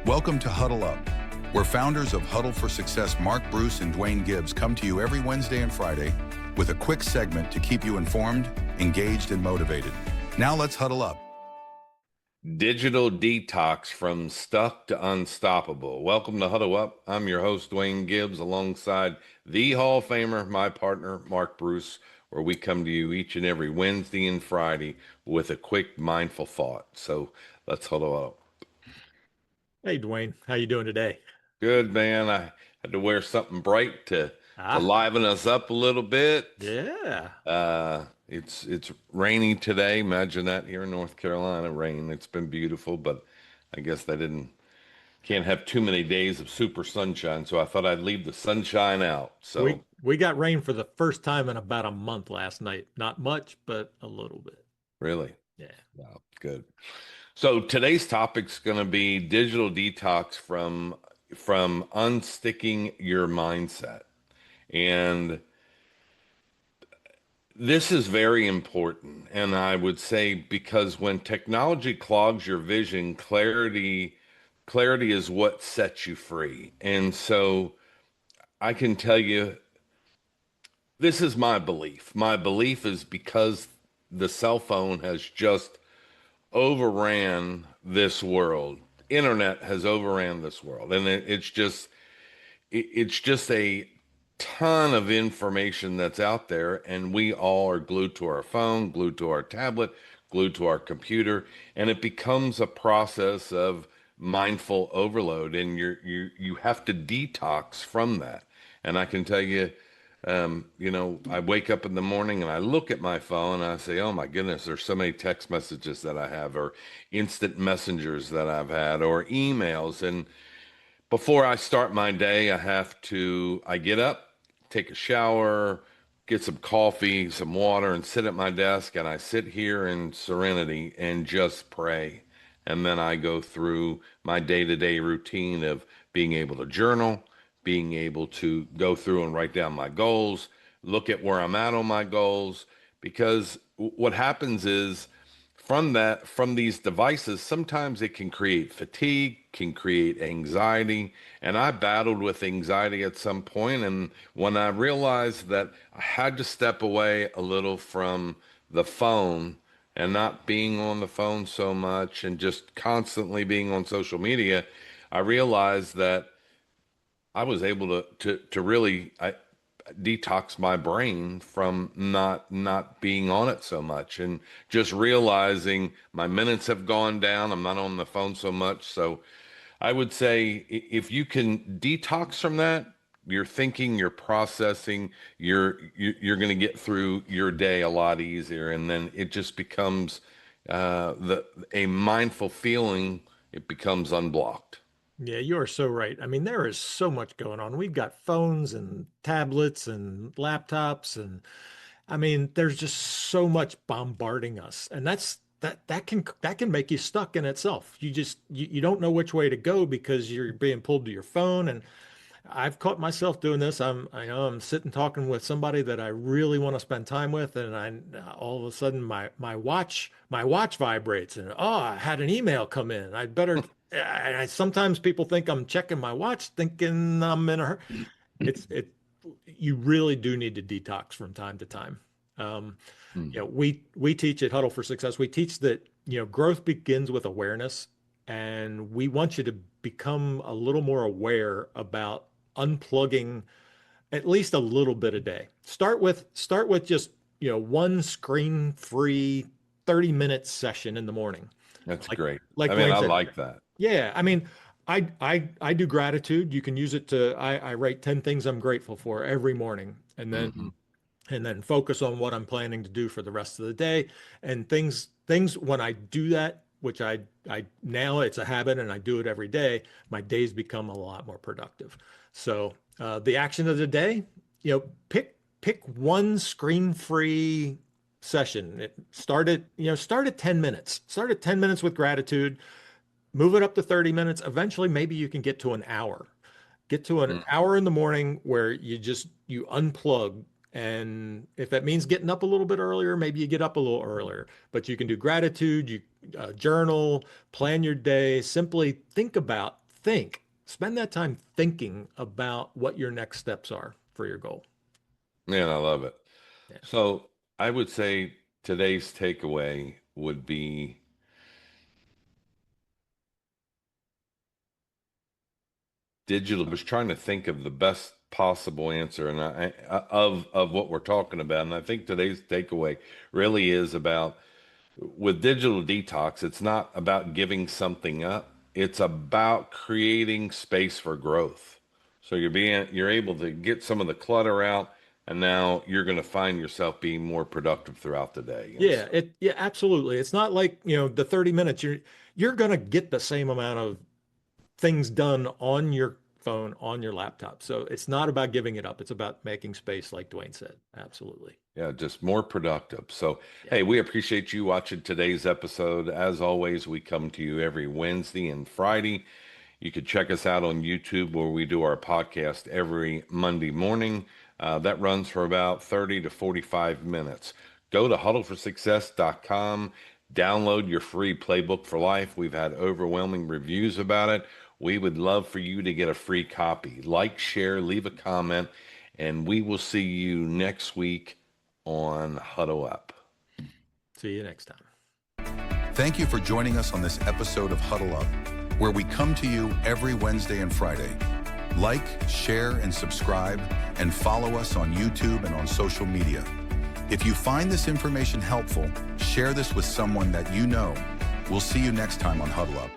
Welcome to Huddle Up, where founders of Huddle for Success, Mark, Bruce, and Duane Gibbs, come to you every Wednesday and Friday with a quick segment to keep you informed, engaged, and motivated. Now let's huddle up. Digital detox from stuck to unstoppable. Welcome to Huddle Up. I'm your host, Duane Gibbs, alongside the Hall of Famer, my partner, Mark Bruce, where we come to you each and every Wednesday and Friday with a quick mindful thought. So let's huddle up. Hey, Duane, how you doing today? Good, man. I had to wear something bright to liven us up a little bit. Yeah. It's rainy today. Imagine that here in North Carolina, rain. It's been beautiful, but I guess they can't have too many days of super sunshine, so I thought I'd leave the sunshine out. So we got rain for the first time in about a month last night. Not much, but a little bit. Really? Yeah. Wow, good. So today's topic's going to be digital detox from unsticking your mindset. And this is very important. And I would say because when technology clogs your vision, clarity is what sets you free. And so I can tell you, this is my belief. My belief is because the cell phone has just overran this world. Internet has overran this world, and it's just a ton of information that's out there, and we all are glued to our phone, glued to our tablet, glued to our computer, and it becomes a process of mindful overload, and you have to detox from that. And I can tell you, I wake up in the morning and I look at my phone and I say, oh my goodness, there's so many text messages that I have, or instant messengers that I've had, or emails. And before I start my day, I get up, take a shower, get some coffee, some water, and sit at my desk. And I sit here in serenity and just pray. And then I go through my day-to-day routine of being able to journal, being able to go through and write down my goals, look at where I'm at on my goals, because what happens is from these devices, sometimes it can create fatigue, can create anxiety. And I battled with anxiety at some point. And when I realized that I had to step away a little from the phone and not being on the phone so much and just constantly being on social media, I realized that I was able to really detox my brain from not being on it so much, and just realizing my minutes have gone down. I'm not on the phone so much. So I would say if you can detox from that, you're thinking, you're processing, you're going to get through your day a lot easier, and then it just becomes a mindful feeling. It becomes unblocked. Yeah, you are so right. I mean, there is so much going on. We've got phones and tablets and laptops, and I mean, there's just so much bombarding us. And that can make you stuck in itself. You don't know which way to go because you're being pulled to your phone. And I've caught myself doing this. I know I'm sitting talking with somebody that I really want to spend time with, and all of a sudden my watch vibrates, and oh, I had an email come in. I'd better. Sometimes people think I'm checking my watch, thinking I'm in a hurry. You really do need to detox from time to time. We teach at Huddle for Success. We teach that growth begins with awareness, and we want you to become a little more aware about unplugging at least a little bit a day. Start with just one screen-free 30-minute session in the morning. That's great. Like I like that. Yeah, I mean, I do gratitude. You can use it to I write 10 things I'm grateful for every morning, and then focus on what I'm planning to do for the rest of the day. And things when I do that, which I now it's a habit and I do it every day, my days become a lot more productive. So the action of the day, pick one screen-free session. Start at 10 minutes. Start at 10 minutes with gratitude. Move it up to 30 minutes. Eventually, maybe you can get to an hour. Get to an hour in the morning where you unplug. And if that means getting up a little bit earlier, maybe you get up a little earlier. But you can do gratitude, you journal, plan your day. Simply think about spend that time thinking about what your next steps are for your goal. Man, I love it. Yeah. So I would say today's takeaway would be digital. I was trying to think of the best possible answer and of what we're talking about. And I think today's takeaway really is about with digital detox, it's not about giving something up. It's about creating space for growth. So you're able to get some of the clutter out, and now you're going to find yourself being more productive throughout the day. Yeah, absolutely. It's not like, the 30 minutes you're going to get the same amount of things done on your phone, on your laptop. So it's not about giving it up. It's about making space, like Duane said. Absolutely. Yeah, just more productive. So, Yeah. hey, we appreciate you watching today's episode. As always, we come to you every Wednesday and Friday. You could check us out on YouTube where we do our podcast every Monday morning. That runs for about 30 to 45 minutes. Go to huddleforsuccess.com. Download your free playbook for life. We've had overwhelming reviews about it. We would love for you to get a free copy. Like, share, leave a comment, and we will see you next week on Huddle Up. See you next time. Thank you for joining us on this episode of Huddle Up, where we come to you every Wednesday and Friday. Like, share, and subscribe, and follow us on YouTube and on social media. If you find this information helpful, share this with someone that you know. We'll see you next time on Huddle Up.